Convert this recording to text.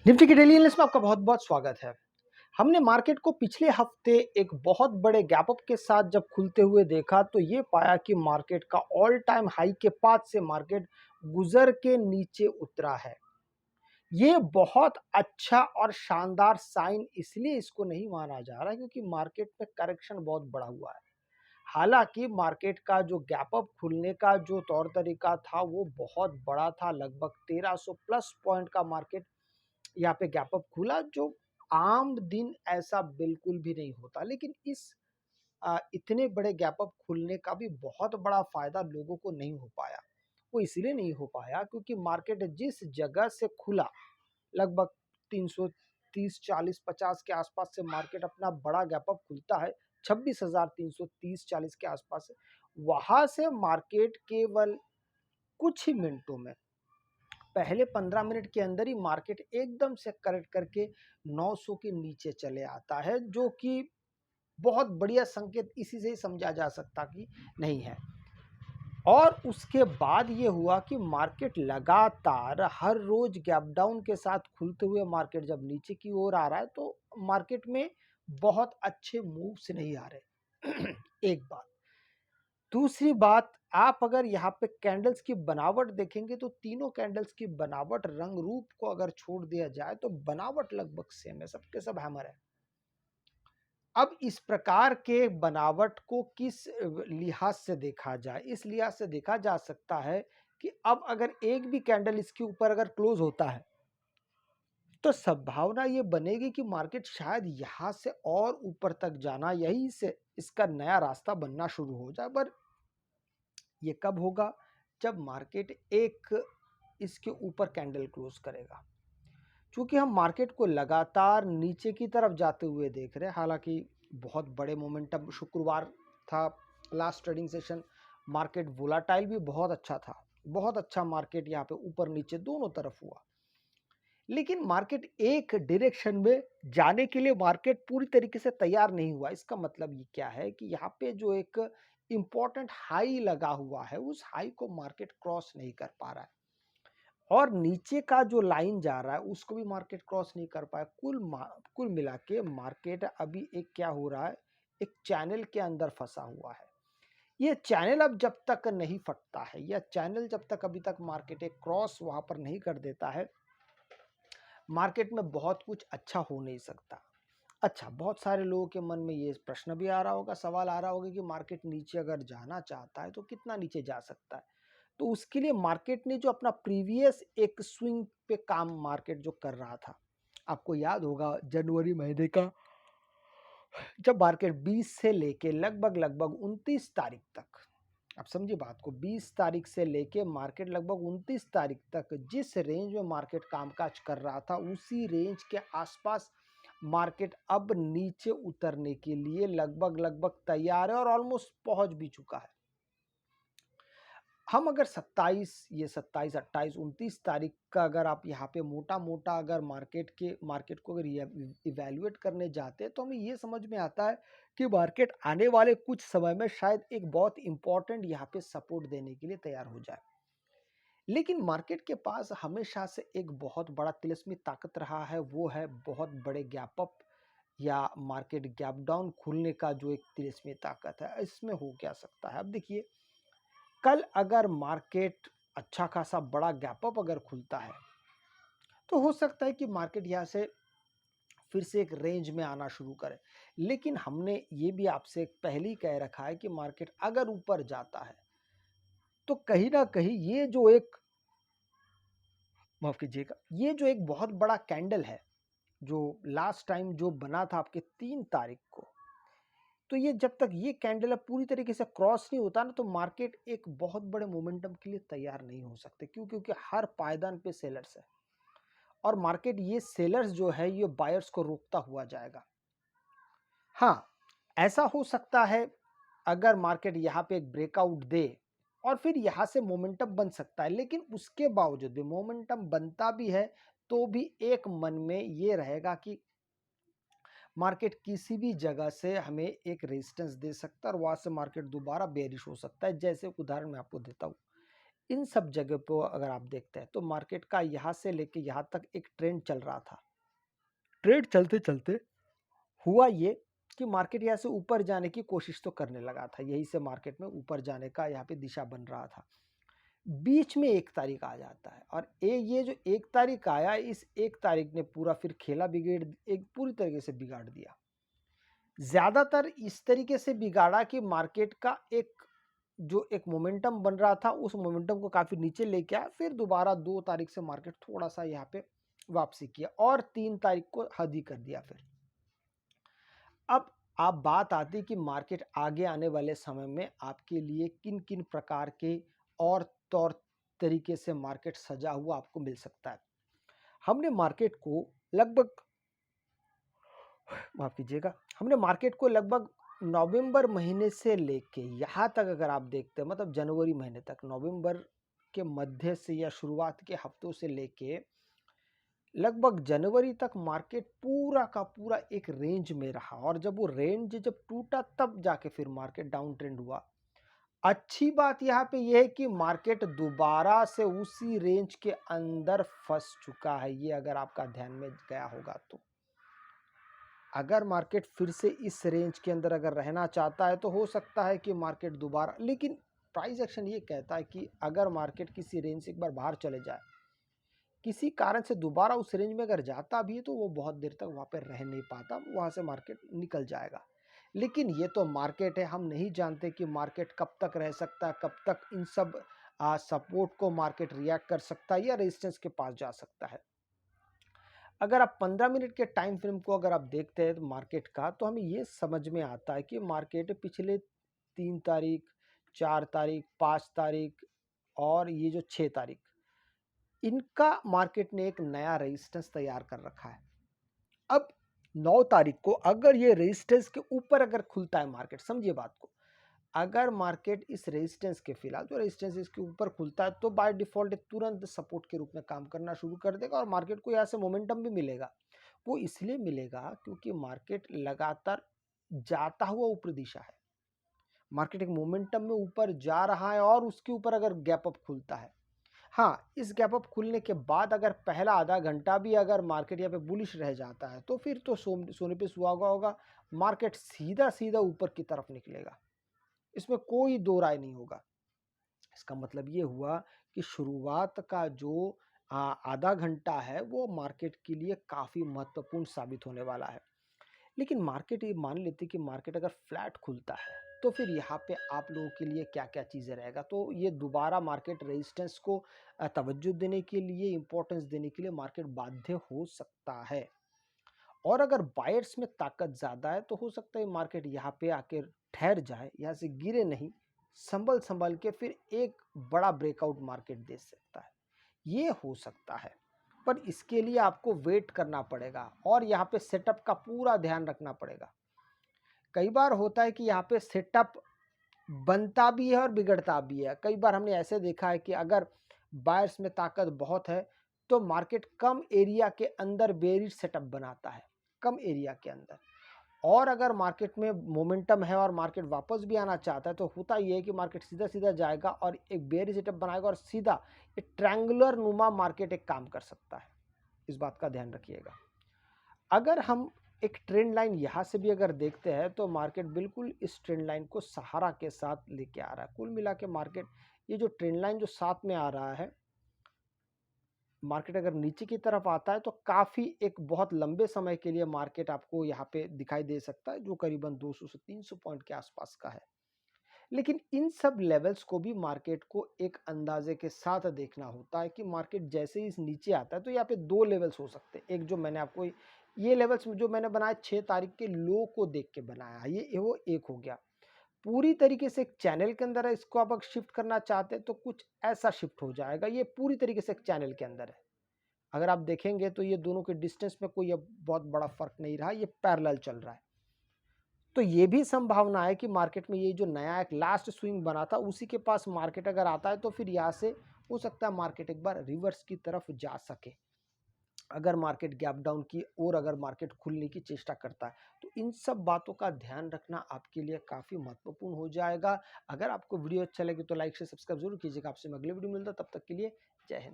Nifty की daily analysis में आपका बहुत बहुत स्वागत है। हमने मार्केट को पिछले हफ्ते एक बहुत बड़े गैप अप के साथ जब खुलते हुए देखा तो ये पाया कि मार्केट का ऑल टाइम हाई के पास से मार्केट गुजर के नीचे उतरा है। ये बहुत अच्छा और शानदार साइन इसलिए इसको नहीं माना जा रहा क्योंकि मार्केट में करेक्शन बहुत बड़ा हुआ है। हालांकि मार्केट का जो गैप अप खुलने का जो तौर तरीका था वो बहुत बड़ा था, लगभग 1300 प्लस पॉइंट का मार्केट यहाँ पे गैप अप खुला, जो आम दिन ऐसा बिल्कुल भी नहीं होता। लेकिन इस इतने बड़े गैप अप खुलने का भी बहुत बड़ा फायदा लोगों को नहीं हो पाया। वो इसलिए नहीं हो पाया क्योंकि मार्केट जिस जगह से खुला, लगभग 330 40 50 के आसपास से मार्केट अपना बड़ा गैप अप खुलता है, 26,330 40 के आसपास से। वहां से मार्केट केवल कुछ ही मिनटों में, पहले 15 मिनट के अंदर ही मार्केट एकदम से करेक्ट करके 900 के नीचे चले आता है, जो कि बहुत बढ़िया संकेत इसी से ही समझा जा सकता कि नहीं है। और उसके बाद ये हुआ कि मार्केट लगातार हर रोज गैप डाउन के साथ खुलते हुए मार्केट जब नीचे की ओर आ रहा है तो मार्केट में बहुत अच्छे मूव्स नहीं आ रहे। एक बात। दूसरी बात, आप अगर यहाँ पे कैंडल्स की बनावट देखेंगे तो तीनों कैंडल्स की बनावट, रंग रूप को अगर छोड़ दिया जाए तो बनावट लगभग सेम है, सबके सब हैमर है। अब इस प्रकार के बनावट को किस लिहाज से देखा जाए? इस लिहाज से देखा जा सकता है कि अब अगर एक भी कैंडल इसके ऊपर अगर क्लोज होता है तो संभावना ये बनेगी कि मार्केट शायद यहां से और ऊपर तक जाना, यही से इसका नया रास्ता बनना शुरू हो जाए। पर ये कब होगा? जब मार्केट एक इसके ऊपर कैंडल क्लोज करेगा। चूंकि हम मार्केट को लगातार नीचे की तरफ जाते हुए देख रहे हैं, हालांकि बहुत बड़े मोमेंटम शुक्रवार था last trading session, market volatile भी बहुत अच्छा था, बहुत अच्छा मार्केट यहाँ पे ऊपर नीचे दोनों तरफ हुआ। लेकिन मार्केट एक डायरेक्शन में जाने के लिए मार्केट पूरी तरीके से तैयार नहीं हुआ। इसका मतलब ये क्या है कि यहाँ पे जो एक इंपॉर्टेंट हाई लगा हुआ है उस हाई को मार्केट क्रॉस नहीं कर पा रहा है, और नीचे का जो लाइन जा रहा है उसको भी मार्केट क्रॉस नहीं कर पाया। कुल मिला के मार्केट अभी एक क्या हो रहा है, एक चैनल के अंदर फंसा हुआ है। ये चैनल अब जब तक नहीं फटता है, या चैनल जब तक अभी तक मार्केट एक क्रॉस वहां पर नहीं कर देता है, मार्केट में बहुत कुछ अच्छा हो नहीं सकता। अच्छा, बहुत सारे लोगों के मन में ये प्रश्न भी आ रहा होगा, सवाल आ रहा होगा कि मार्केट नीचे अगर जाना चाहता है तो कितना नीचे जा सकता है? तो उसके लिए मार्केट ने जो अपना प्रीवियस एक स्विंग पे काम मार्केट जो कर रहा था, आपको याद होगा जनवरी महीने का, जब मार्केट 20 से लेके लगभग लगभग 29 तारीख तक, आप समझिए बात को, 20 तारीख से लेके मार्केट लगभग 29 तारीख तक जिस रेंज में मार्केट कामकाज कर रहा था उसी रेंज के आसपास मार्केट अब नीचे उतरने के लिए लगभग लगभग तैयार है और ऑलमोस्ट पहुंच भी चुका है। हम अगर 27, ये 27 28 29 तारीख का अगर आप यहाँ पे मोटा मोटा अगर मार्केट को अगर इवेल्युएट करने जाते हैं तो हमें ये समझ में आता है कि मार्केट आने वाले कुछ समय में शायद एक बहुत इंपॉर्टेंट यहाँ पे सपोर्ट देने के लिए तैयार हो जाए। लेकिन मार्केट के पास हमेशा से एक बहुत बड़ा तिलिस्मी ताकत रहा है, वो है बहुत बड़े गैप अप या मार्केट गैप डाउन खुलने का जो एक तिलिस्मी ताकत है। इसमें हो क्या सकता है? अब देखिए, कल अगर मार्केट अच्छा खासा बड़ा गैप अप अगर खुलता है तो हो सकता है कि मार्केट यहाँ से फिर से एक रेंज में आना शुरू करे। लेकिन हमने ये भी आपसे पहले ही कह रखा है कि मार्केट अगर ऊपर जाता है तो कहीं ना कहीं ये जो एक, माफ कीजिएगा, ये जो एक बहुत बड़ा कैंडल है जो लास्ट टाइम जो बना था आपके 3 तारीख को, तो ये जब तक ये कैंडल पूरी तरीके से क्रॉस नहीं होता ना तो मार्केट एक बहुत बड़े मोमेंटम के लिए तैयार नहीं हो सकते। क्यों? क्योंकि हर पायदान पे सेलर्स है और मार्केट ये सेलर्स जो है ये बायर्स को रोकता हुआ जाएगा। हाँ, ऐसा हो सकता है अगर मार्केट यहाँ पे एक ब्रेकआउट दे और फिर यहाँ से मोमेंटम बन सकता है, लेकिन उसके बावजूद भी मोमेंटम बनता भी है तो भी एक मन में ये रहेगा कि मार्केट किसी भी जगह से हमें एक रेजिस्टेंस दे सकता है और वहां से मार्केट दोबारा बेरिश हो सकता है। जैसे उदाहरण मैं आपको देता हूँ, इन सब जगह पे अगर आप देखते हैं तो मार्केट का यहाँ से लेके यहाँ तक एक ट्रेंड चल रहा था। ट्रेंड चलते चलते हुआ ये कि मार्केट यहाँ से ऊपर जाने की कोशिश तो करने लगा था, यही से मार्केट में ऊपर जाने का यहाँ पे दिशा बन रहा था। बीच में 1 तारीख आ जाता है और ये जो 1 तारीख आया, इस 1 तारीख ने पूरा फिर खेला बिगेड़ एक पूरी तरीके से बिगाड़ दिया। ज़्यादातर इस तरीके से बिगाड़ा कि मार्केट का एक मोमेंटम बन रहा था, उस मोमेंटम को काफ़ी नीचे लेके आया, फिर दोबारा 2 तारीख से मार्केट थोड़ा-सा यहाँ पे वापसी किया और 3 तारीख को हद ही कर दिया फिर। अब आप बात आती है कि मार्केट आगे आने वाले समय में आपके लिए किन-किन प्रकार के और तौर तरीके से मार्केट सजा हुआ आपको मिल सकता है। हमने मार्केट को लगभग माफ़ कीजिएगा, हमने मार्केट को लगभग नवंबर महीने से लेके यहाँ तक अगर आप देखते हैं, मतलब जनवरी महीने तक, नवंबर के मध्य से या शुरुआत के हफ्तों से लेके लगभग जनवरी तक मार्केट पूरा का पूरा एक रेंज में रहा और जब वो रेंज जब टूटा तब जाके फिर मार्केट डाउन ट्रेंड हुआ। अच्छी बात यहाँ पे ये है कि मार्केट दोबारा से उसी रेंज के अंदर फंस चुका है, ये अगर आपका ध्यान में गया होगा तो। अगर मार्केट फिर से इस रेंज के अंदर अगर रहना चाहता है तो हो सकता है कि मार्केट दोबारा, लेकिन प्राइस एक्शन ये कहता है कि अगर मार्केट किसी रेंज से एक बार बाहर चले जाए, किसी कारण से दोबारा उस रेंज में अगर जाता भी है तो वो बहुत देर तक वहाँ पे रह नहीं पाता, वहाँ से मार्केट निकल जाएगा। लेकिन ये तो मार्केट है, हम नहीं जानते कि मार्केट कब तक रह सकता है, कब तक इन सब सपोर्ट को मार्केट रिएक्ट कर सकता है या रेजिस्टेंस के पास जा सकता है। अगर आप 15 मिनट के टाइम फ्रेम को अगर आप देखते हैं तो मार्केट का, तो हमें ये समझ में आता है कि मार्केट पिछले 3 तारीख, 4 तारीख, 5 तारीख और ये जो 6 तारीख, इनका मार्केट ने एक नया रेजिस्टेंस तैयार कर रखा है। अब 9 तारीख को अगर ये रेजिस्टेंस के ऊपर अगर खुलता है मार्केट, समझिए बात को, अगर मार्केट इस रेजिस्टेंस के, फिलहाल जो रेजिस्टेंस इसके ऊपर खुलता है तो बाय डिफॉल्ट तुरंत सपोर्ट के रूप में काम करना शुरू कर देगा और मार्केट को यहाँ से मोमेंटम भी मिलेगा। वो इसलिए मिलेगा क्योंकि मार्केट लगातार जाता हुआ ऊपरी दिशा है, मार्केट एक मोमेंटम में ऊपर जा रहा है और उसके ऊपर अगर गैप अप खुलता है, हाँ, इस गैप अप खुलने के बाद अगर पहला आधा घंटा भी अगर मार्केट यहाँ पे बुलिश रह जाता है तो फिर तो सोने पे सुहागा होगा, मार्केट सीधा सीधा ऊपर की तरफ निकलेगा, इसमें कोई दो राय नहीं होगा। इसका मतलब ये हुआ कि शुरुआत का जो आधा घंटा है वो मार्केट के लिए काफ़ी महत्वपूर्ण साबित होने वाला है। लेकिन मार्केट, ये मान लेते कि मार्केट अगर फ्लैट खुलता है तो फिर यहाँ पे आप लोगों के लिए क्या क्या चीज़ें रहेगा, तो ये दोबारा मार्केट रेजिस्टेंस को तवज्जो देने के लिए, इंपॉर्टेंस देने के लिए मार्केट बाध्य हो सकता है। और अगर बायर्स में ताकत ज़्यादा है तो हो सकता है मार्केट यहाँ पे आके ठहर जाए, यहाँ से गिरे नहीं, संभल संभल के फिर एक बड़ा ब्रेकआउट मार्केट दे सकता है, ये हो सकता है। पर इसके लिए आपको वेट करना पड़ेगा और यहाँ पे सेटअप का पूरा ध्यान रखना पड़ेगा। कई बार होता है कि यहाँ पे सेटअप बनता भी है और बिगड़ता भी है। कई बार हमने ऐसे देखा है कि अगर बायर्स में ताकत बहुत है तो मार्केट कम एरिया के अंदर बेयरिश सेटअप बनाता है, कम एरिया के अंदर। और अगर मार्केट में मोमेंटम है और मार्केट वापस भी आना चाहता है तो होता ये है कि मार्केट सीधा सीधा जाएगा और एक बेयरिश सेटअप बनाएगा और सीधा एक ट्रायंगुलर नुमा मार्केट एक काम कर सकता है। इस बात का ध्यान रखिएगा। अगर हम एक ट्रेंड लाइन यहाँ से भी अगर देखते हैं तो मार्केट बिल्कुल इस ट्रेंड लाइन को सहारा के साथ लेके आ रहा है। कुल मिला के मार्केट, ये जो ट्रेंड लाइन जो साथ में आ रहा है, मार्केट अगर नीचे की तरफ आता है तो काफ़ी एक बहुत लंबे समय के लिए मार्केट आपको यहाँ पे दिखाई दे सकता है, जो करीबन 200 से 300 पॉइंट के आसपास का है। लेकिन इन सब लेवल्स को भी मार्केट को एक अंदाजे के साथ देखना होता है कि मार्केट जैसे ही इस नीचे आता है तो यहाँ पे 2 लेवल्स हो सकते हैं। एक जो मैंने आपको ये लेवल्स जो मैंने बनाया 6 तारीख के लो को देख के बनाया, ये वो एक हो गया। पूरी तरीके से एक चैनल के अंदर है, इसको आप अगर शिफ्ट करना चाहते हैं तो कुछ ऐसा शिफ्ट हो जाएगा। ये पूरी तरीके से एक चैनल के अंदर है। अगर आप देखेंगे तो ये दोनों के डिस्टेंस में कोई अब बहुत बड़ा फर्क नहीं रहा, ये पैरेलल चल रहा है। तो ये भी संभावना है कि मार्केट में ये जो नया एक लास्ट स्विंग बना था उसी के पास मार्केट अगर आता है तो फिर यहाँ से हो सकता है मार्केट एक बार रिवर्स की तरफ जा सके। अगर मार्केट गैप डाउन की और अगर मार्केट खुलने की चेष्टा करता है, तो इन सब बातों का ध्यान रखना आपके लिए काफ़ी महत्वपूर्ण हो जाएगा। अगर आपको वीडियो अच्छा लगे तो लाइक से सब्सक्राइब जरूर कीजिएगा। आपसे मैं अगले वीडियो में मिलता हूं, तब तक के लिए जय हिंद।